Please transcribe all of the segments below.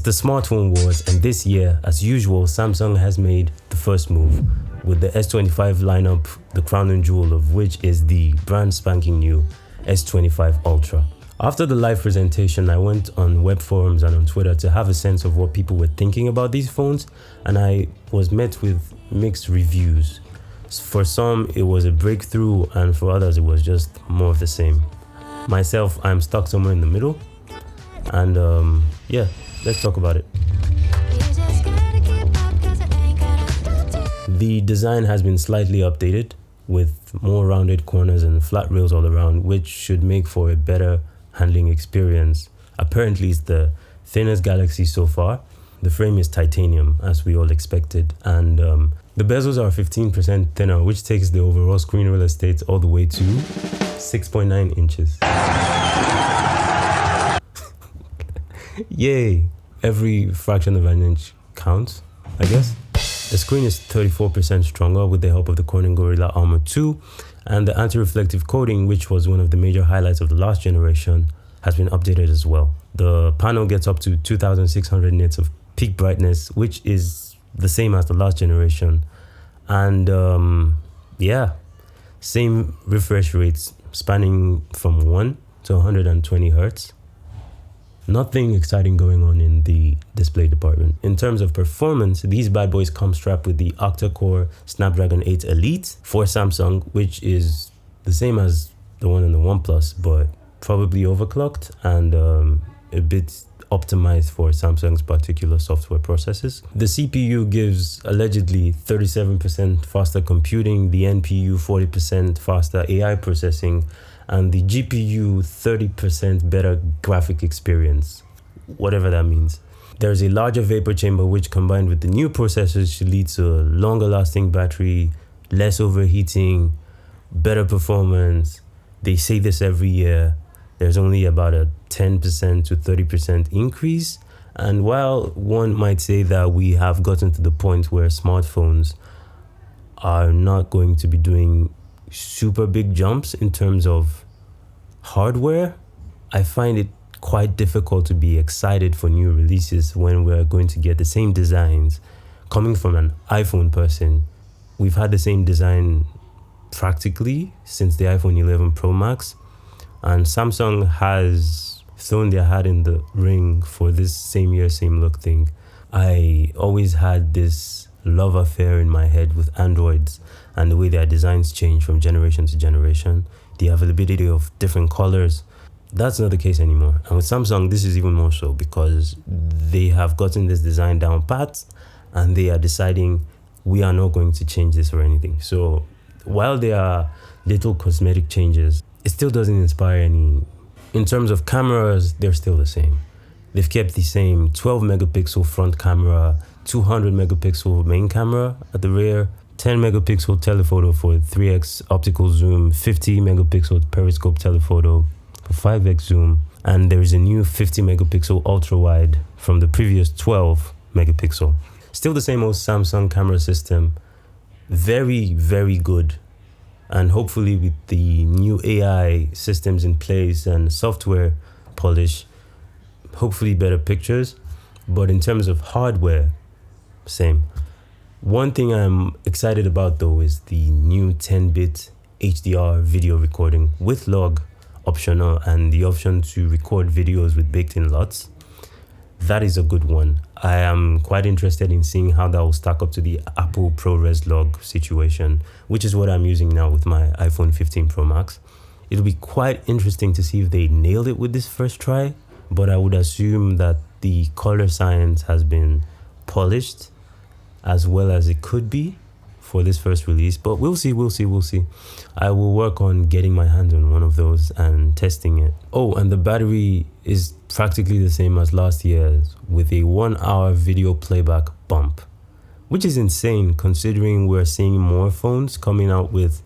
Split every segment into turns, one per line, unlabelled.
the smartphone wars, and this year, as usual, Samsung has made the first move with the S25 lineup, the crown and jewel of which is the brand spanking new S25 Ultra. After the live presentation, I went on web forums and on Twitter to have a sense of what people were thinking about these phones, and I was met with mixed reviews. For some, it was a breakthrough, and for others, it was just more of the same. Myself, I'm stuck somewhere in the middle, and yeah, let's talk about it. The design has been slightly updated with more rounded corners and flat rails all around, which should make for a better handling experience. Apparently, it's the thinnest Galaxy so far. The frame is titanium, as we all expected, and the bezels are 15% thinner, which takes the overall screen real estate all the way to 6.9 inches. Yay! Every fraction of an inch counts, I guess. The screen is 34% stronger with the help of the Corning Gorilla Armor 2, and the anti-reflective coating, which was one of the major highlights of the last generation, has been updated as well. The panel gets up to 2600 nits of peak brightness, which is the same as the last generation, and yeah, same refresh rates spanning from 1 to 120 Hertz. Nothing exciting going on in the display department. In terms of performance, these bad boys come strapped with the octa-core Snapdragon 8 Elite for Samsung, which is the same as the one in the OnePlus, but probably overclocked and a bit optimized for Samsung's particular software processes. The CPU gives allegedly 37% faster computing, the NPU 40% faster AI processing, and the GPU 30% better graphic experience, whatever that means. There's a larger vapor chamber which, combined with the new processors, should lead to a longer lasting battery, less overheating, better performance. They say this every year. There's only about a 10% to 30% increase. And while one might say that we have gotten to the point where smartphones are not going to be doing super big jumps in terms of hardware, I find it quite difficult to be excited for new releases when we're going to get the same designs. Coming from an iPhone person, we've had the same design practically since the iPhone 11 Pro Max, and Samsung has thrown their hat in the ring for this same year, same look thing. I always had this love affair in my head with Androids and the way their designs change from generation to generation, the availability of different colors. That's not the case anymore. And with Samsung, this is even more so because they have gotten this design down pat and they are deciding we are not going to change this or anything. So while there are little cosmetic changes, it still doesn't inspire any. In terms of cameras, they're still the same. They've kept the same 12 megapixel front camera, 200 megapixel main camera at the rear, 10 megapixel telephoto for 3x optical zoom, 50 megapixel periscope telephoto for 5x zoom, and there is a new 50 megapixel ultra wide from the previous 12 megapixel. Still the same old Samsung camera system, very, very good. And hopefully with the new AI systems in place and software polish, hopefully better pictures. But in terms of hardware, same. One thing I'm excited about though is the new 10-bit HDR video recording with log optional and the option to record videos with baked-in LUTs. That is a good one. I am quite interested in seeing how that will stack up to the Apple ProRes log situation, which is what I'm using now with my iPhone 15 Pro Max. It'll be quite interesting to see if they nail it with this first try, but I would assume that the color science has been polished as well as it could be for this first release, but we'll see. I will work on getting my hands on one of those and testing it. Oh, and the battery is practically the same as last year's with a 1-hour video playback bump, which is insane considering we're seeing more phones coming out with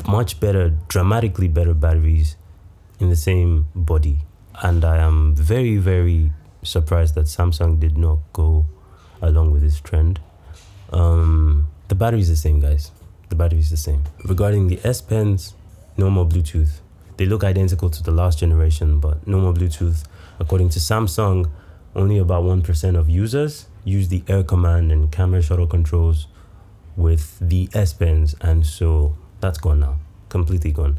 much better, dramatically better batteries in the same body. And I am very, very surprised that Samsung did not go along with this trend. The battery is the same, guys. The battery is the same. Regarding the S Pens, no more Bluetooth. They look identical to the last generation, but no more Bluetooth. According to Samsung, only about 1% of users use the air command and camera shutter controls with the S Pens, and so that's gone now, completely gone.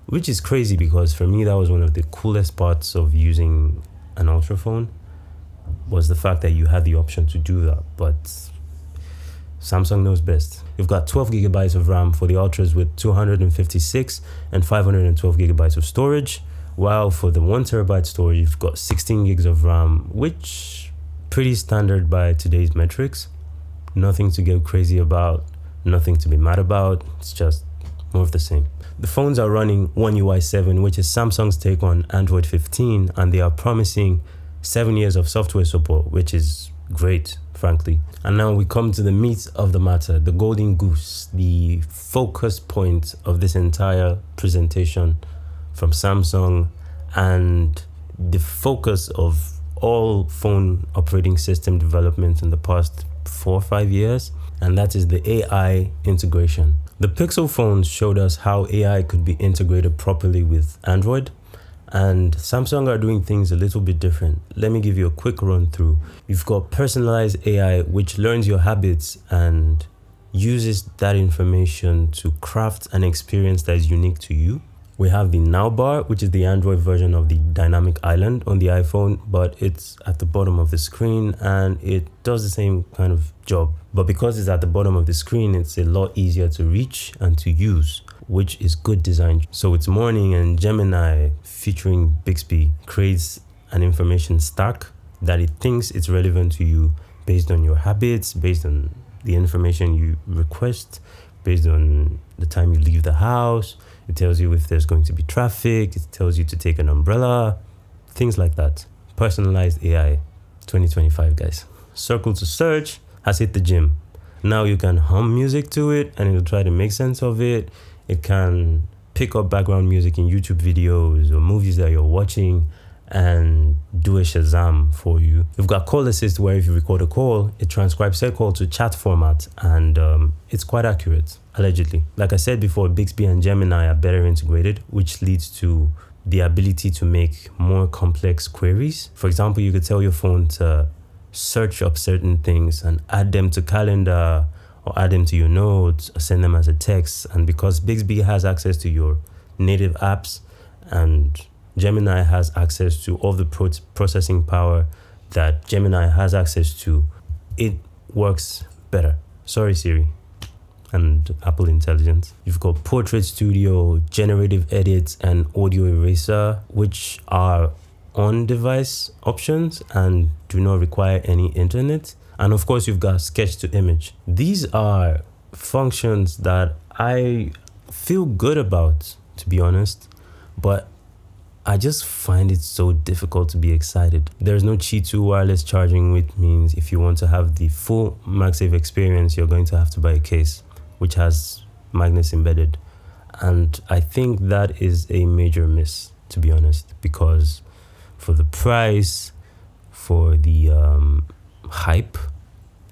Which is crazy because for me that was one of the coolest parts of using an Ultra phone, was the fact that you had the option to do that. But Samsung knows best. You've got 12 gigabytes of RAM for the Ultras with 256 and 512 gigabytes of storage, while for the 1 terabyte storage you've got 16 gigs of RAM, which pretty standard by today's metrics. Nothing to go crazy about, nothing to be mad about. It's just more of the same. The phones are running One UI 7, which is Samsung's take on Android 15, and they are promising 7 years of software support, which is great, frankly. And now we come to the meat of the matter, the golden goose, the focus point of this entire presentation from Samsung, and the focus of all phone operating system development in the past 4 or 5 years, and that is the AI integration. The Pixel phones showed us how AI could be integrated properly with Android, and Samsung are doing things a little bit different. Let me give you a quick run through. You've got personalized AI, which learns your habits and uses that information to craft an experience that is unique to you. We have the Now bar, which is the Android version of the dynamic island on the iPhone, but it's at the bottom of the screen and it does the same kind of job. But because it's at the bottom of the screen, it's a lot easier to reach and to use, which is good design. So it's morning, and Gemini featuring Bixby creates an information stack that it thinks it's relevant to you based on your habits, based on the information you request, based on the time you leave the house. It tells you if there's going to be traffic. It tells you to take an umbrella, things like that. Personalized AI 2025, guys. Circle to search has hit the gym. Now you can hum music to it and it'll try to make sense of it. It can pick up background music in YouTube videos or movies that you're watching and do a Shazam for you. You've got call assist, where if you record a call, it transcribes that call to chat format, and it's quite accurate, allegedly. Like I said before, Bixby and Gemini are better integrated, which leads to the ability to make more complex queries. For example, you could tell your phone to search up certain things and add them to calendar or add them to your notes or send them as a text. And because Bixby has access to your native apps and Gemini has access to all the processing power that Gemini has access to, it works better. Sorry, Siri and Apple Intelligence. You've got Portrait Studio, Generative Edit, and Audio Eraser, which are on-device options and do not require any internet. And of course, you've got Sketch to Image. These are functions that I feel good about, to be honest, but I just find it so difficult to be excited. There's no Qi 2 wireless charging, which means if you want to have the full MagSafe experience, you're going to have to buy a case, which has magnets embedded. And I think that is a major miss, to be honest, because for the price, for the hype,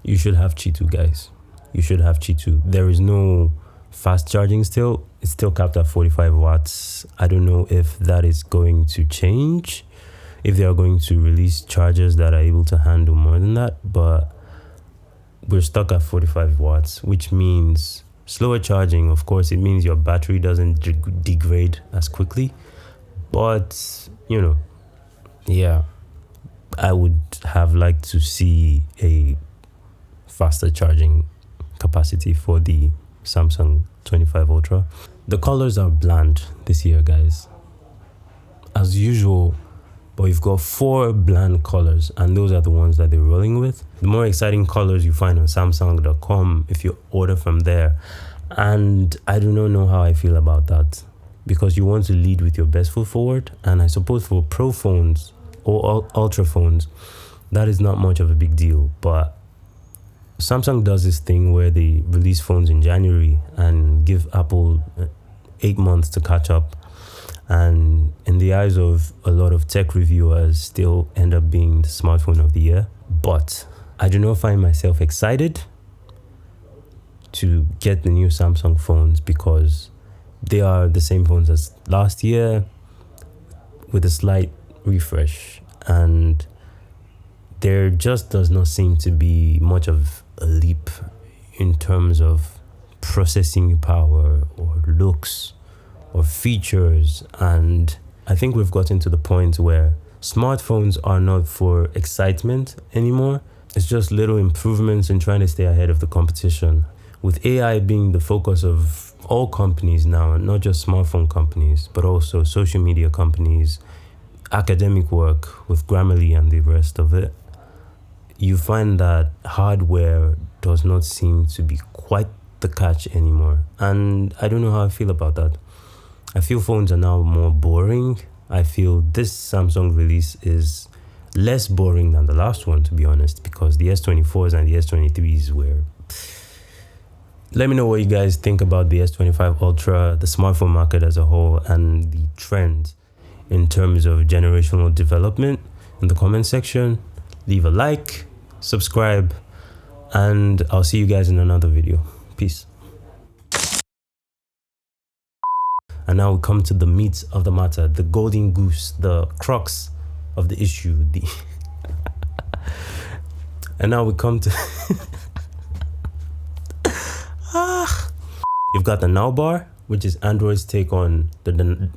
you should have Qi 2, guys. You should have Qi 2. There is no fast charging still. It's still capped at 45 watts. I don't know if that is going to change, if they are going to release chargers that are able to handle more than that, but we're stuck at 45 watts, which means slower charging. Of course, it means your battery doesn't degrade as quickly, but you know, yeah, I would have liked to see a faster charging capacity for the Samsung 25 Ultra. The colors are bland this year, guys, as usual, but you've got 4 bland colors, and those are the ones that they're rolling with. The more exciting colors you find on Samsung.com if you order from there, and I do not know how I feel about that, because you want to lead with your best foot forward, and I suppose for Pro phones or Ultra phones, that is not much of a big deal. But Samsung does this thing where they release phones in January and give Apple 8 months to catch up, and in the eyes of a lot of tech reviewers, still end up being the smartphone of the year. But I do not find myself excited to get the new Samsung phones because they are the same phones as last year with a slight refresh, and there just does not seem to be much of a leap in terms of processing power or looks or features. And I think we've gotten to the point where smartphones are not for excitement anymore. It's just little improvements in trying to stay ahead of the competition. With AI being the focus of all companies now, and not just smartphone companies, but also social media companies, academic work with Grammarly and the rest of it, you find that hardware does not seem to be quite the catch anymore. And I don't know how I feel about that. I feel phones are now more boring. I feel this Samsung release is less boring than the last one, to be honest, because the S24s and the S23s were... Let me know what you guys think about the S25 Ultra, the smartphone market as a whole, and the trends in terms of generational development in the comment section. Leave a like, subscribe, and I'll see you guys in another video. Peace. And now we come to the meat of the matter, the golden goose, the crux of the issue. And now we come to... You've got the Now bar, which is Android's take on the